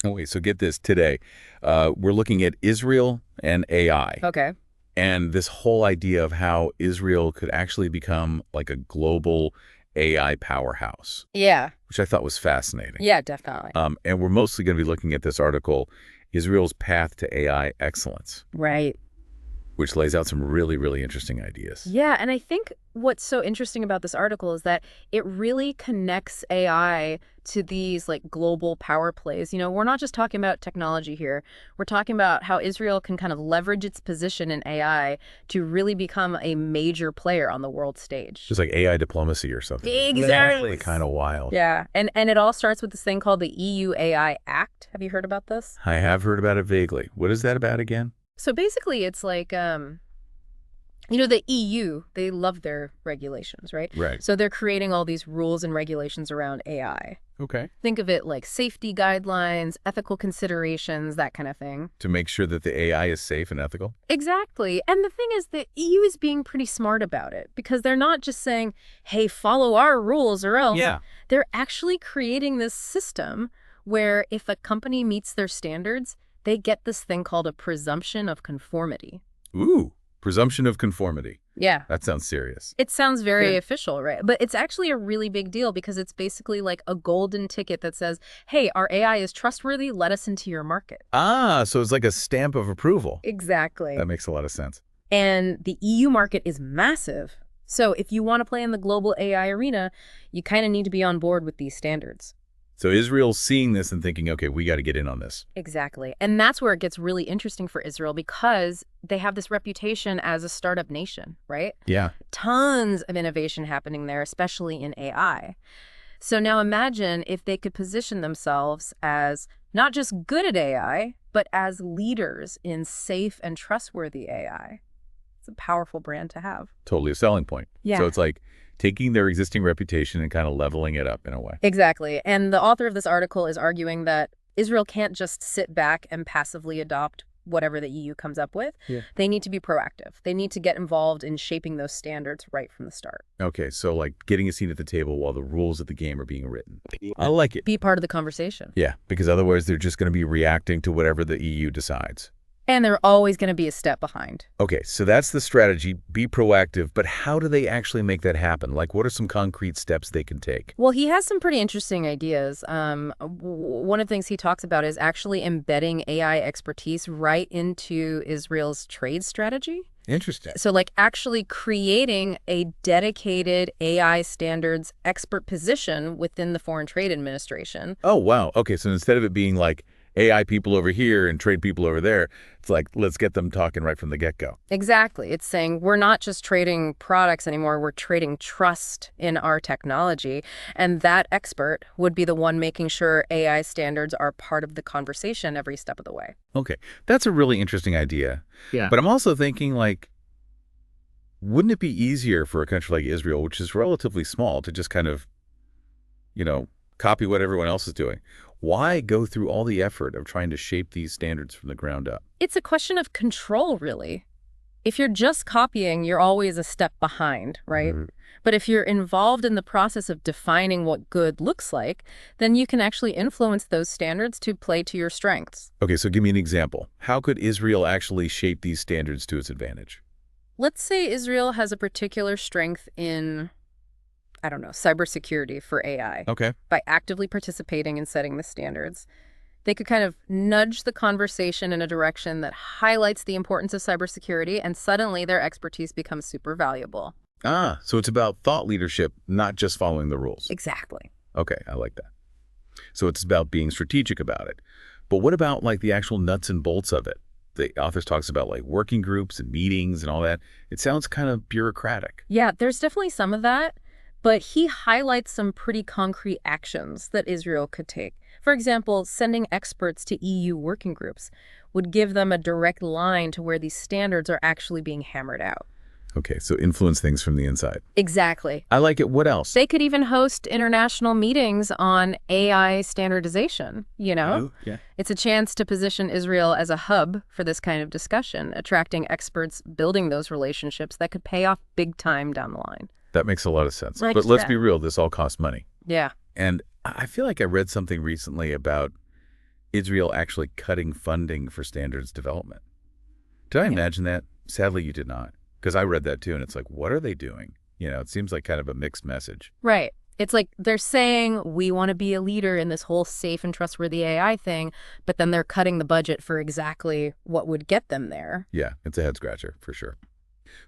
Oh, wait, so get this today. We're looking at Israel and AI. Okay. And this whole idea of how Israel could actually become like a global AI powerhouse, Yeah. which I thought was fascinating. Yeah, definitely. And we're mostly going to be looking at this article, Israel's Path to AI Excellence, Right. which lays out some really, really interesting ideas. Yeah, and I think what's so interesting about this article is that it really connects AI to these like global power plays. We're not just talking about technology here. We're talking about how Israel can kind of leverage its position in AI to really become a major player on the world stage. Just like AI diplomacy or something. Exactly. Kind of wild. Yeah, and it all starts with this thing called the EU AI Act. Have you heard about this? I have heard about it vaguely. What is that about again? So basically, it's like, the EU, they love their regulations, right? Right. So they're creating all these rules and regulations around AI. Okay. Think of it like safety guidelines, ethical considerations, that kind of thing. To make sure that the AI is safe and ethical? Exactly. And the thing is, the EU is being pretty smart about it because they're not just saying, hey, follow our rules or else. Yeah. They're actually creating this system where if a company meets their standards, they get this thing called a presumption of conformity. Ooh, presumption of conformity. Yeah. That sounds serious. It sounds very official, right? But it's actually a really big deal because it's basically like a golden ticket that says, hey, our AI is trustworthy, let us into your market. Ah, so it's like a stamp of approval. Exactly. That makes a lot of sense. And the EU market is massive. So if you want to play in the global AI arena, you kind of need to be on board with these standards. So Israel's seeing this and thinking, okay, we got to get in on this. Exactly. And that's where it gets really interesting for Israel because they have this reputation as a startup nation, right? Yeah. Tons of innovation happening there, especially in AI. So now imagine if they could position themselves as not just good at AI, but as leaders in safe and trustworthy AI. It's a powerful brand to have. Totally a selling point. Yeah. So it's like taking their existing reputation and kind of leveling it up in a way. Exactly. And the author of this article is arguing that Israel can't just sit back and passively adopt whatever the EU comes up with. Yeah. They need to be proactive. They need to get involved in shaping those standards right from the start. Okay, so like getting a seat at the table while the rules of the game are being written. I like it. Be part of the conversation. Yeah, because otherwise they're just going to be reacting to whatever the EU decides. And they're always going to be a step behind. Okay, so that's the strategy, be proactive, but how do they actually make that happen? Like, what are some concrete steps they can take? Well, he has some pretty interesting ideas. One of the things he talks about is actually embedding AI expertise right into Israel's trade strategy. Interesting. So like actually creating a dedicated AI standards expert position within the Foreign Trade Administration. Oh, wow. Okay, so instead of it being like AI people over here and trade people over there, it's like, let's get them talking right from the get-go. Exactly. It's saying we're not just trading products anymore, we're trading trust in our technology. And that expert would be the one making sure AI standards are part of the conversation every step of the way. Okay, that's a really interesting idea. Yeah. But I'm also thinking, like, wouldn't it be easier for a country like Israel, which is relatively small, to just kind of, copy what everyone else is doing? Why go through all the effort of trying to shape these standards from the ground up? It's a question of control, really. If you're just copying, you're always a step behind, right? Mm-hmm. But if you're involved in the process of defining what good looks like, then you can actually influence those standards to play to your strengths. Okay, so give me an example. How could Israel actually shape these standards to its advantage? Let's say Israel has a particular strength in, I don't know, cybersecurity for AI. Okay. By actively participating in setting the standards, they could kind of nudge the conversation in a direction that highlights the importance of cybersecurity, and suddenly their expertise becomes super valuable. Ah, so it's about thought leadership, not just following the rules. Exactly. Okay, I like that. So it's about being strategic about it. But what about like the actual nuts and bolts of it? The author talks about like working groups and meetings and all that. It sounds kind of bureaucratic. Yeah, there's definitely some of that, but he highlights some pretty concrete actions that Israel could take. For example, sending experts to EU working groups would give them a direct line to where these standards are actually being hammered out. Okay, so influence things from the inside. Exactly. I like it. What else? They could even host international meetings on AI standardization, Oh, yeah. It's a chance to position Israel as a hub for this kind of discussion, attracting experts, building those relationships that could pay off big time down the line. That makes a lot of sense. Like But let's that. be real, this all costs money. Yeah. And I feel like I read something recently about Israel actually cutting funding for standards development. Did I Yeah. imagine that? Sadly, you did not. Because I read that too, and it's like, what are they doing? It seems like kind of a mixed message. Right. It's like they're saying we want to be a leader in this whole safe and trustworthy AI thing, but then they're cutting the budget for exactly what would get them there. Yeah, it's a head scratcher for sure.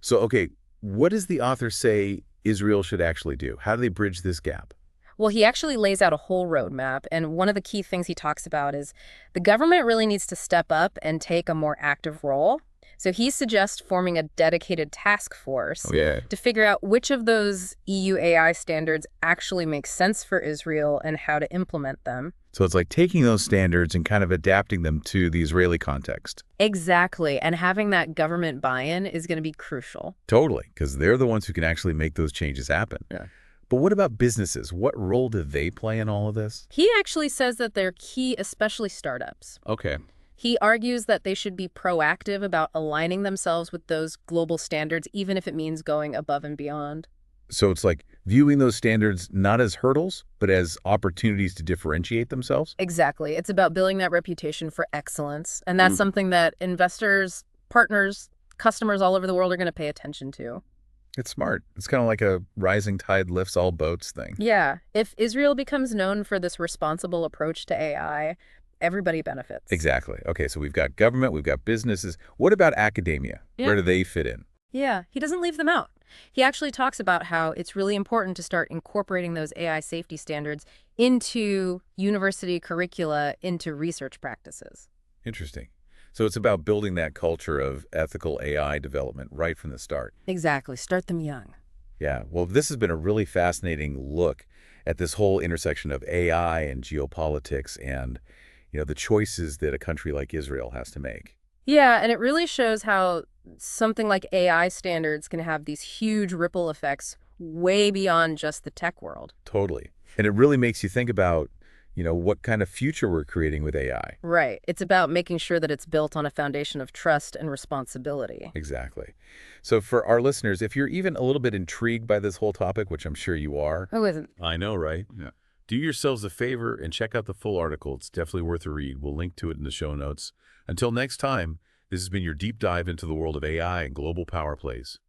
So, okay, what does the author say Israel should actually do? How do they bridge this gap? Well, he actually lays out a whole roadmap, and one of the key things he talks about is the government really needs to step up and take a more active role. So he suggests forming a dedicated task force Oh, yeah. to figure out which of those EU AI standards actually make sense for Israel and how to implement them. So it's like taking those standards and kind of adapting them to the Israeli context. Exactly, and having that government buy-in is going to be crucial. Totally, because they're the ones who can actually make those changes happen. Yeah. But what about businesses? What role do they play in all of this? He actually says that they're key, especially startups. Okay. He argues that they should be proactive about aligning themselves with those global standards, even if it means going above and beyond. So it's like viewing those standards not as hurdles, but as opportunities to differentiate themselves? Exactly. It's about building that reputation for excellence. And that's something that investors, partners, customers all over the world are going to pay attention to. It's smart. It's kind of like a rising tide lifts all boats thing. Yeah. If Israel becomes known for this responsible approach to AI, everybody benefits. Exactly. Okay, so we've got government, we've got businesses. What about academia? Yeah. Where do they fit in? Yeah, he doesn't leave them out. He actually talks about how it's really important to start incorporating those AI safety standards into university curricula, into research practices. Interesting. So it's about building that culture of ethical AI development right from the start. Exactly. Start them young. Yeah, well, this has been a really fascinating look at this whole intersection of AI and geopolitics and, the choices that a country like Israel has to make. Yeah, and it really shows how something like AI standards can have these huge ripple effects way beyond just the tech world. Totally. And it really makes you think about, what kind of future we're creating with AI. Right. It's about making sure that it's built on a foundation of trust and responsibility. Exactly. So for our listeners, if you're even a little bit intrigued by this whole topic, which I'm sure you are. Who isn't? I know, right? Yeah. Do yourselves a favor and check out the full article. It's definitely worth a read. We'll link to it in the show notes. Until next time, this has been your deep dive into the world of AI and global power plays.